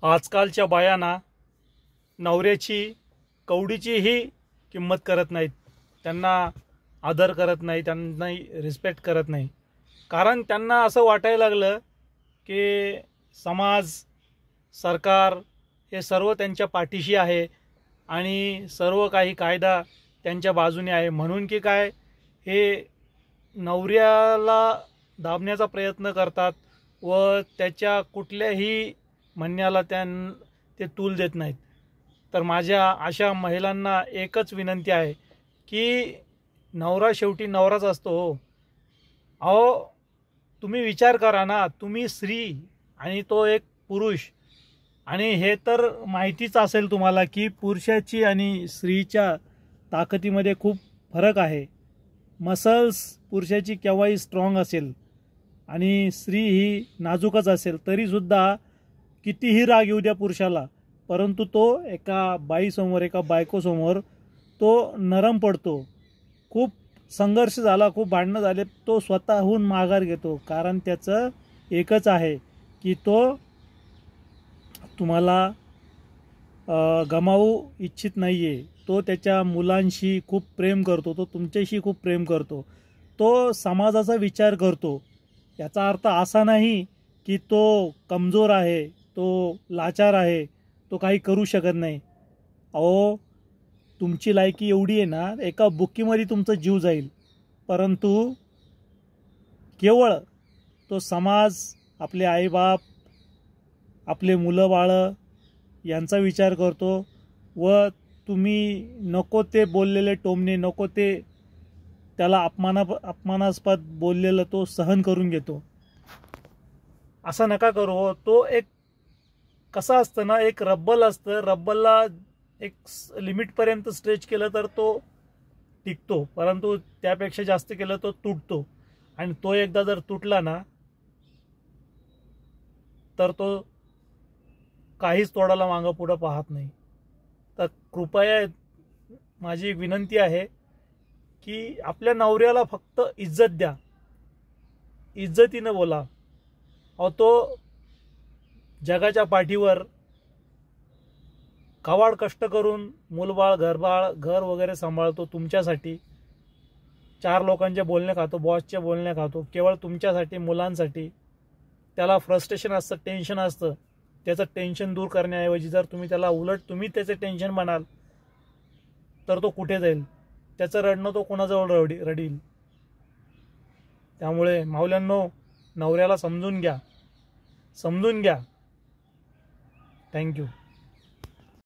आजकालच्या बायांना नवऱ्याची कवडीचीही किंमत करत नाहीत, त्यांना आदर करत नाही, त्यांना रिस्पेक्ट करत नाही. कारण त्यांना असं वाटायला लागलं की समाज, सरकार हे सर्व त्यांच्या पाठीशी आहे आणि सर्व काही कायदा त्यांच्या बाजूने आहे. म्हणून की काय, हे नवऱ्याला दाबण्याचा प्रयत्न करतात व त्याच्या कुठल्याही म्हणण्याला ते तूल देत नाहीत. तर माझ्या अशा महिलांना एकच विनंती आहे की नवरा शेवटी नवराच असतो हो. अहो, तुम्ही विचार करा ना, तुम्ही स्त्री आणि तो एक पुरुष, आणि हे तर माहितीच असेल तुम्हाला की पुरुषाची आणि स्त्रीच्या ताकदीमध्ये खूप फरक आहे. मसल्स पुरुषाची केव्हाही स्ट्रॉंग असेल आणि स्त्री ही नाजूकच असेल, तरीसुद्धा कितीही राग येऊ द्या पुरुषाला, परंतु तो एका बाईसमोर, एका बायकोसमोर तो नरम पडतो. खूप संघर्ष झाला, खूप भांडणं झाले, तो स्वतःहून माघार घेतो. कारण त्याचं एकच आहे की तो तुम्हाला गमावू इच्छित नाही आहे. तो त्याच्या मुलांशी खूप प्रेम करतो, तो तुमच्याशी खूप प्रेम करतो, तो समाजाचा विचार करतो. याचा अर्थ असा नाही की तो कमजोर आहे, तो लाचार आहे, तो काही करू शकत नाही. अहो, तुमची लायकी एवढी आहे ना, एका बुक्कीमध्ये तुमचा जीव जाईल, परंतु केवळ तो समाज, आपले आईबाप, आपले मुलं बाळं यांचा विचार करतो व तुम्ही नको ते बोललेले टोमणे, नको ते त्याला अपमानास्पद बोललेलं तो सहन करून घेतो. असं नका करू हो. तो एक कसं असतं ना, एक रब्बल असतं, रब्बलला एक लिमिटपर्यंत स्ट्रेच केलं तर तो टिकतो, परंतु त्यापेक्षा जास्त केलं तो तुटतो. आणि तो एकदा जर तुटला ना, तर तो काहीच तोडाला मागं पुढं पाहत नाही. तर कृपया माझी एक विनंती आहे की आपल्या नवऱ्याला फक्त इज्जत द्या, इज्जतीनं बोला. अहो, तो जगाच्या पाठीवर कवाड कष्ट करून मूलबाळ, घर वगैरे सांभाळतो तुमच्यासाठी. 4 लोकांचे बोलणे खातो, बॉसचे बोलणे खातो, केवळ तुमच्यासाठी, मुलांसाठी. त्याला फ्रस्ट्रेशन असतं, टेन्शन असतं. त्याचं टेन्शन दूर करण्याऐवजी जर तुम्ही त्याला उलट तुम्ही त्याचे टेन्शन म्हणाल तर तो कुठे जाईल? त्याचं रडणं तो कोणाजवळ रडील? त्यामुळे माऊल्यांनो, नवऱ्याला समजून घ्या, समजून घ्या. थँक्यू.